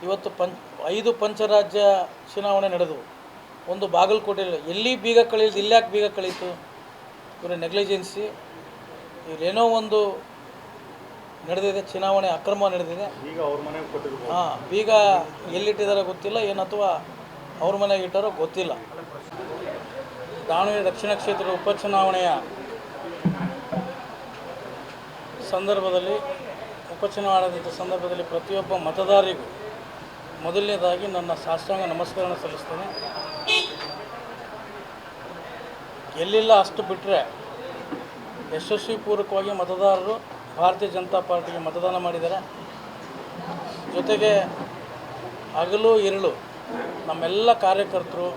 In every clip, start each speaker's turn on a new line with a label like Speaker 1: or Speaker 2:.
Speaker 1: ಇವತ್ತು 5 ಪಂಚರಾಜ್ಯ ಚುನಾವಣೆ ನಡೆದವು. ಒಂದು ಬಾಗಲಕೋಟೆಯಲ್ಲಿ ಎಲ್ಲಿ ಬೀಗ ಕಳೆಯೋದು, ಇಲ್ಲಾಕೆ ಬೀಗ ಕಳೀತು? ಇವರ ನೆಗ್ಲಿಜೆನ್ಸಿ, ಇವರೇನೋ ಒಂದು ನಡೆದಿದೆ, ಚುನಾವಣೆ ಅಕ್ರಮ ನಡೆದಿದೆ. ಬೀಗ ಎಲ್ಲಿಟ್ಟಿದಾರೋ ಗೊತ್ತಿಲ್ಲ, ಏನು ಅಥವಾ ಅವ್ರ ಮನೆಗೆ ಇಟ್ಟಾರೋ ಗೊತ್ತಿಲ್ಲ. ದಾವಣಗೆರೆ ದಕ್ಷಿಣ ಕ್ಷೇತ್ರದ ಉಪಚುನಾವಣೆಯ ಸಂದರ್ಭದಲ್ಲಿ ಪ್ರತಿಯೊಬ್ಬ ಮತದಾರರಿಗೂ ಮೊದಲನೇದಾಗಿ ನನ್ನ ಸಾಷ್ಟಾಂಗ ನಮಸ್ಕಾರ ಸಲ್ಲಿಸ್ತೇನೆ. ಎಲ್ಲಿಲ್ಲ ಅಷ್ಟು ಬಿಟ್ಟರೆ ಯಶಸ್ವಿಪೂರ್ವಕವಾಗಿ ಮತದಾರರು ಭಾರತೀಯ ಜನತಾ ಪಾರ್ಟಿಗೆ ಮತದಾನ ಮಾಡಿದ್ದಾರೆ. ಜೊತೆಗೆ ಹಗಲು ಇರುಳು ನಮ್ಮೆಲ್ಲ ಕಾರ್ಯಕರ್ತರು,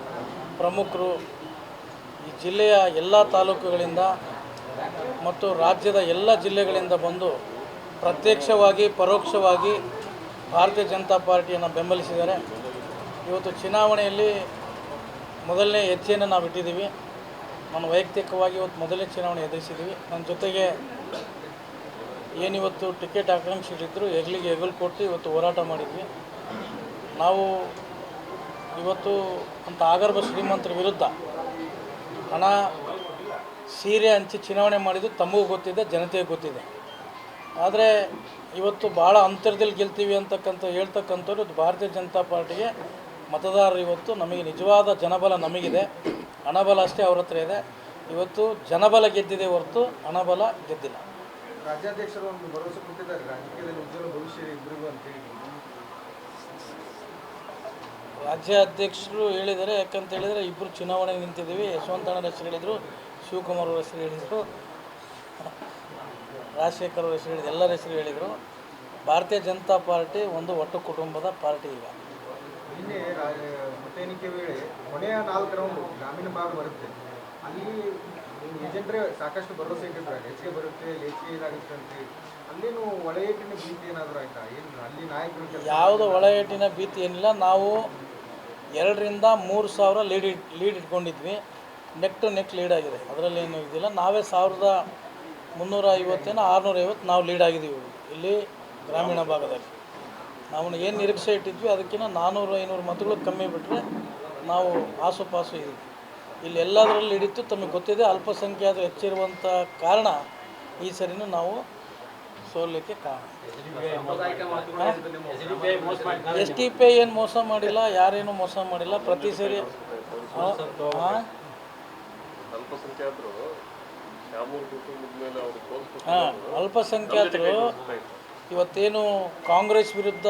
Speaker 1: ಪ್ರಮುಖರು ಈ ಜಿಲ್ಲೆಯ ಎಲ್ಲ ತಾಲೂಕುಗಳಿಂದ ಮತ್ತು ರಾಜ್ಯದ ಎಲ್ಲ ಜಿಲ್ಲೆಗಳಿಂದ ಬಂದು ಪ್ರತ್ಯಕ್ಷವಾಗಿ ಪರೋಕ್ಷವಾಗಿ ಭಾರತೀಯ ಜನತಾ ಪಾರ್ಟಿಯನ್ನು ಬೆಂಬಲಿಸಿದ್ದಾರೆ. ಇವತ್ತು ಚುನಾವಣೆಯಲ್ಲಿ ಮೊದಲನೇ ಹೆಜ್ಜೆಯನ್ನು ನಾವು ಇಟ್ಟಿದ್ದೀವಿ. ನಾನು ವೈಯಕ್ತಿಕವಾಗಿ ಇವತ್ತು ಮೊದಲನೇ ಚುನಾವಣೆ ಎದುರಿಸಿದ್ದೀವಿ. ನನ್ನ ಜೊತೆಗೆ ಏನಿವತ್ತು ಟಿಕೆಟ್ ಆಕಾಂಕ್ಷಿಗಳಿದ್ದರು ಹೆಗಲಿಗೆ ಹೆಗಲು ಕೊಟ್ಟು ಇವತ್ತು ಹೋರಾಟ ಮಾಡಿದ್ವಿ. ನಾವು ಇವತ್ತು ಅಂತ ಆಗರ್ಭ ಶ್ರೀಮಂತರ ವಿರುದ್ಧ ಹಣ ಸೀರೆ ಹಂಚಿ ಚುನಾವಣೆ ಮಾಡಿದ್ದು ತಮಗೂ ಗೊತ್ತಿದೆ, ಜನತೆಗೆ ಗೊತ್ತಿದೆ. ಆದರೆ ಇವತ್ತು ಭಾಳ ಅಂತರದಲ್ಲಿ ಗೆಲ್ತೀವಿ ಹೇಳ್ತಕ್ಕಂಥವ್ರು ಭಾರತೀಯ ಜನತಾ ಪಾರ್ಟಿಗೆ ಮತದಾರರು ಇವತ್ತು ನಮಗೆ ನಿಜವಾದ ಜನಬಲ ನಮಗಿದೆ, ಹಣಬಲ ಅಷ್ಟೇ ಅವ್ರ ಹತ್ರ ಇದೆ. ಇವತ್ತು ಜನಬಲ ಗೆದ್ದಿದೆ ಹೊರತು ಹಣಬಲ ಗೆದ್ದಿಲ್ಲ.
Speaker 2: ರಾಜ್ಯಾಧ್ಯಕ್ಷರು ಒಂದು ಭರವಸೆ ಕೊಟ್ಟಿದ್ದಾರೆ, ರಾಜಕೀಯದಲ್ಲಿ ಉಜ್ವಲ ಭವಿಷ್ಯ ಇಬ್ಬರಿಗೂ ಅಂತ ಹೇಳಿ.
Speaker 1: ರಾಜ್ಯಾಧ್ಯಕ್ಷರು ಹೇಳಿದ್ದಾರೆ, ಯಾಕಂತ ಹೇಳಿದರೆ ಇಬ್ಬರು ಚುನಾವಣೆಗೆ ನಿಂತಿದ್ದೀವಿ. ಯಶವಂತಣ್ಣನ ಹೆಸರು ಹೇಳಿದರು, ಶಿವಕುಮಾರ್ ಅವ್ರ ಹೆಸರು ಹೇಳಿದರು, ರಾಜಶೇಖರ್ ಅವ್ರ ಹೆಸರು ಹೇಳಿದ್ರು, ಎಲ್ಲರ ಹೆಸರು ಹೇಳಿದರು. ಭಾರತೀಯ ಜನತಾ ಪಾರ್ಟಿ ಒಂದು ಒಟ್ಟು ಕುಟುಂಬದ ಪಾರ್ಟಿ. ಈಗ
Speaker 2: ನಿನ್ನೆ ಮತ ಎಣಿಕೆ ವೇಳೆ ಕೊನೆಯ 4 ರೌಂಡ್ ಗ್ರಾಮೀಣ ಭಾಗ ಬರುತ್ತೆ, ಅಲ್ಲಿ ಏಜೆಂಟ್ರೆ ಸಾಕಷ್ಟು ಭರವಸೆ ಇಟ್ಟಿದ್ದಾರೆ, ಹೆಚ್ಚಿಗೆ ಬರುತ್ತೆ, ಹೆಚ್ಚಿಗೆ ಇದಾಗುತ್ತೆ ಅಂತೇಳಿ. ಅಲ್ಲೇನು ಒಳಏಟಿನ ಭೀತಿ ಏನಾದರೂ ಆಯಿತಾ? ಏನು ಅಲ್ಲಿ ನಾಯಕರು
Speaker 1: ಯಾವುದೋ ಒಳಏಟಿನ ಭೀತಿ ಏನಿಲ್ಲ. ನಾವು 2,000 ರಿಂದ 3,000 ಲೀಡ್ ಇಟ್ಕೊಂಡಿದ್ವಿ. ನೆಕ್ ಟು ನೆಕ್ ಲೀಡ್ ಆಗಿದೆ, ಅದರಲ್ಲಿ ಏನು ಇದಿಲ್ಲ. ನಾವೇ 1,350 650 ನಾವು ಲೀಡ್ ಆಗಿದ್ದೀವಿ ಇಲ್ಲಿ ಗ್ರಾಮೀಣ ಭಾಗದಲ್ಲಿ. ನಾವು ಏನು ನಿರೀಕ್ಷೆ ಇಟ್ಟಿದ್ವಿ ಅದಕ್ಕಿಂತ 400-500 ಮತಗಳು ಕಮ್ಮಿ ಬಿಟ್ಟರೆ ನಾವು ಆಸುಪಾಸು ಇದ್ದೀವಿ. ಇಲ್ಲಿ ಎಲ್ಲದರಲ್ಲಿ ಹಿಡಿತು, ತಮಗೆ ಗೊತ್ತಿದೆ. ಅಲ್ಪಸಂಖ್ಯಾತರು ಹೆಚ್ಚಿರುವಂಥ ಕಾರಣ ಈ ಸರಿನೂ ನಾವು ಸೋಲಲಿಕ್ಕೆ ಕಾರಣ. SDPI ಏನು ಮೋಸ ಮಾಡಿಲ್ಲ, ಯಾರೇನು ಮೋಸ ಮಾಡಿಲ್ಲ. ಪ್ರತಿ ಸರಿ ಅಲ್ಪಸಂಖ್ಯಾತರು ಇವತ್ತೇನು ಕಾಂಗ್ರೆಸ್ ವಿರುದ್ಧ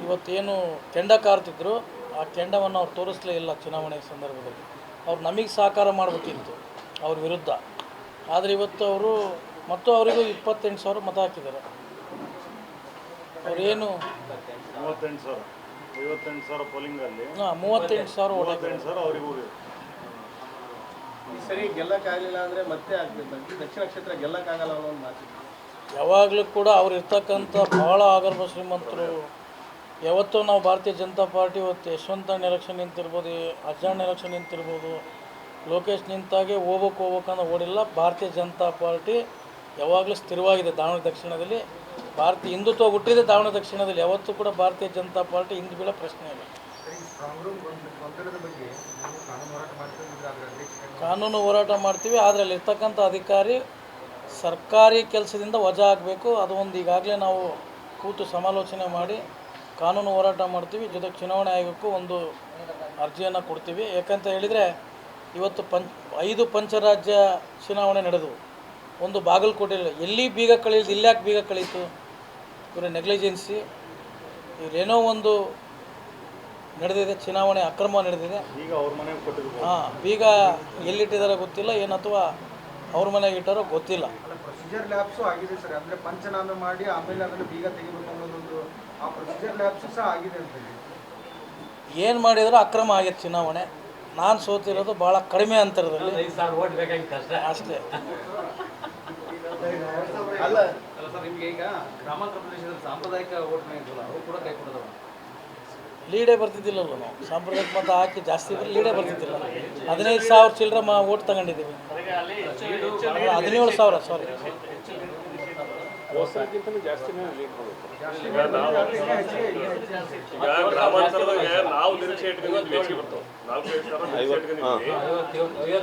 Speaker 1: ಇವತ್ತೇನು ಕೆಂಡ ಕಾರ್ತಿದ್ರು, ಆ ಕೆಂಡವನ್ನು ಅವ್ರು ತೋರಿಸಲೇ ಇಲ್ಲ ಚುನಾವಣೆ ಸಂದರ್ಭದಲ್ಲಿ. ಅವ್ರು ನಮಗೆ ಸಹಕಾರ ಮಾಡಬೇಕಿತ್ತು ಅವ್ರ ವಿರುದ್ಧ. ಆದರೆ ಇವತ್ತು ಅವರು ಮತ್ತು ಅವರಿಗೂ 28,000 ಮತ ಹಾಕಿದ್ದಾರೆ. ಅವರೇನು
Speaker 3: 38,000 ಪೋಲಿಂಗಲ್ಲಿ
Speaker 1: 38,000 ಓಟ್
Speaker 3: ಅವರಿಗೂ
Speaker 2: ಈ ಸರಿ ಗೆಲ್ಲಕ್ಕಾಗಲಿಲ್ಲ ಅಂದರೆ ಮತ್ತೆ ಆಗ್ತದೆ. ದಕ್ಷಿಣ ಕ್ಷೇತ್ರ ಗೆಲ್ಲಕ್ಕಾಗಲ್ಲ ಅನ್ನೋ ಒಂದು ಮಾತು.
Speaker 1: ಯಾವಾಗಲೂ ಕೂಡ ಅವ್ರು ಇರ್ತಕ್ಕಂಥ ಭಾಳ ಆಗರ್ಭ ಶ್ರೀಮಂತರು. ಯಾವತ್ತೂ ನಾವು ಭಾರತೀಯ ಜನತಾ ಪಾರ್ಟಿ ಇವತ್ತು ಯಶವಂತಣ್ಣ ಎಲೆಕ್ಷನ್ ನಿಂತಿರ್ಬೋದು, ಅಜ್ಜಣ್ಣ ಎಲೆಕ್ಷನ್ ನಿಂತಿರ್ಬೋದು, ಲೋಕೇಶ್ ನಿಂತಾಗೆ ಹೋಗ್ಬೇಕಂತ ಓಡಿಲ್ಲ. ಭಾರತೀಯ ಜನತಾ ಪಾರ್ಟಿ ಯಾವಾಗಲೂ ಸ್ಥಿರವಾಗಿದೆ ದಾವಣಗೆರೆ ದಕ್ಷಿಣದಲ್ಲಿ. ಭಾರತೀಯ ಹಿಂದುತ್ವ ಹುಟ್ಟಿದೆ ದಾವಣಗೆರೆ ದಕ್ಷಿಣದಲ್ಲಿ. ಯಾವತ್ತೂ ಕೂಡ ಭಾರತೀಯ ಜನತಾ ಪಾರ್ಟಿ ಹಿಂದೆ ಬೀಳೋ ಪ್ರಶ್ನೆ ಇಲ್ಲ. ಕಾನೂನು ಹೋರಾಟ ಮಾಡ್ತೀವಿ, ಆದರೆ ಅಲ್ಲಿರ್ತಕ್ಕಂಥ ಅಧಿಕಾರಿ ಸರ್ಕಾರಿ ಕೆಲಸದಿಂದ ವಜಾ ಆಗಬೇಕು. ಅದು ಒಂದು ಈಗಾಗಲೇ ನಾವು ಕೂತು ಸಮಾಲೋಚನೆ ಮಾಡಿ ಕಾನೂನು ಹೋರಾಟ ಮಾಡ್ತೀವಿ. ಜೊತೆಗೆ ಚುನಾವಣೆ ಆಯೋಗಕ್ಕೂ ಒಂದು ಅರ್ಜಿಯನ್ನು ಕೊಡ್ತೀವಿ. ಯಾಕಂತ ಹೇಳಿದರೆ ಇವತ್ತು 5 ಪಂಚರಾಜ್ಯ ಚುನಾವಣೆ ನಡೆದವು. ಒಂದು ಬಾಗಲಕೋಟೆಯಲ್ಲಿ ಎಲ್ಲಿ ಬೀಗ ಕಳೆಯೋದು, ಇಲ್ಲಾಕೆ ಬೀಗ ಕಳೀತು? ಇವರ ನೆಗ್ಲಿಜೆನ್ಸಿ, ಇವರೇನೋ ಒಂದು ನಡೆದಿದೆ, ಚುನಾವಣೆ ಅಕ್ರಮ ನಡೆದಿದೆ. ಬೀಗ ಎಲ್ಲಿಟ್ಟಿದಾರೋ ಗೊತ್ತಿಲ್ಲ, ಏನು ಅಥವಾ ಅವ್ರ ಮನೆಗೆ ಇಟ್ಟಾರೋ ಗೊತ್ತಿಲ್ಲ.
Speaker 2: ಪ್ರೊಸೀಜರ್ ಲ್ಯಾಬ್ಸು ಆಗಿದೆ ಸರ್, ಅಂದರೆ ಪಂಚನಾಮೆ ಮಾಡಿ ಆಮೇಲೆ ಅದನ್ನು ಬೀಗ ತೆಗಿಬೇಕು ಅನ್ನೋದೊಂದು ಆ ಪ್ರೊಸೀಜರ್ ಲ್ಯಾಬ್ಸು ಸಹ ಆಗಿದೆ ಅಂತ ಹೇಳಿ.
Speaker 1: ಏನು ಮಾಡಿದರೂ ಅಕ್ರಮ ಆಗೈತೆ ಚುನಾವಣೆ. ನಾನು ಸೋತಿರೋದು ಭಾಳ ಕಡಿಮೆ ಅಂತರದಲ್ಲಿ ಅಷ್ಟೇ.
Speaker 2: ಅಲ್ಲ ಸರ್, ನಿಮಗೆ ಈಗ ಗ್ರಾಮಾಂತರ ಪ್ರದೇಶದ ಸಾಂಪ್ರದಾಯಿಕ ಓಟ್ ಬ್ಯಾಂಕ್ ಅವರು ಕೂಡ ಕೈ ಕೊಡೋದು
Speaker 1: ಲೀಡೇ ಬರ್ತಿದ್ದಿಲ್ಲಲ್ಲ. ನಾವು ಸಾಂಪ್ರದಾಯಿಕ ಮತ ಹಾಕಿ ಜಾಸ್ತಿ ಲೀಡೇ ಬರ್ತಿದ್ದಿಲ್ಲ. 15,000 ಚಿಲ್ಲರೆ ಓಟ್ ತಗೊಂಡಿದ್ದೀವಿ. 17,000 ಸಾರಿ
Speaker 3: ಈಗ ಗ್ರಾಮಾಂತರದಾಗ ನಾವು ನಿರೀಕ್ಷೆ ಇಟ್ಕೊಂಡಿದ್ವಿ ಹೆಚ್ಚಿಗೆ ಬರ್ತಾವೆ 4-5 ಸಾವಿರ ನಿರೀಕ್ಷೆ ಇಟ್ಕೊಂಡಿದ್ವಿ.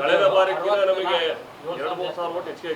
Speaker 3: ಕಳೆದ ಬಾರಿಗಿಂತ ನಮಗೆ 2-3 ಸಾವಿರ ಒಟ್ಟು ಹೆಚ್ಚಿಗೆ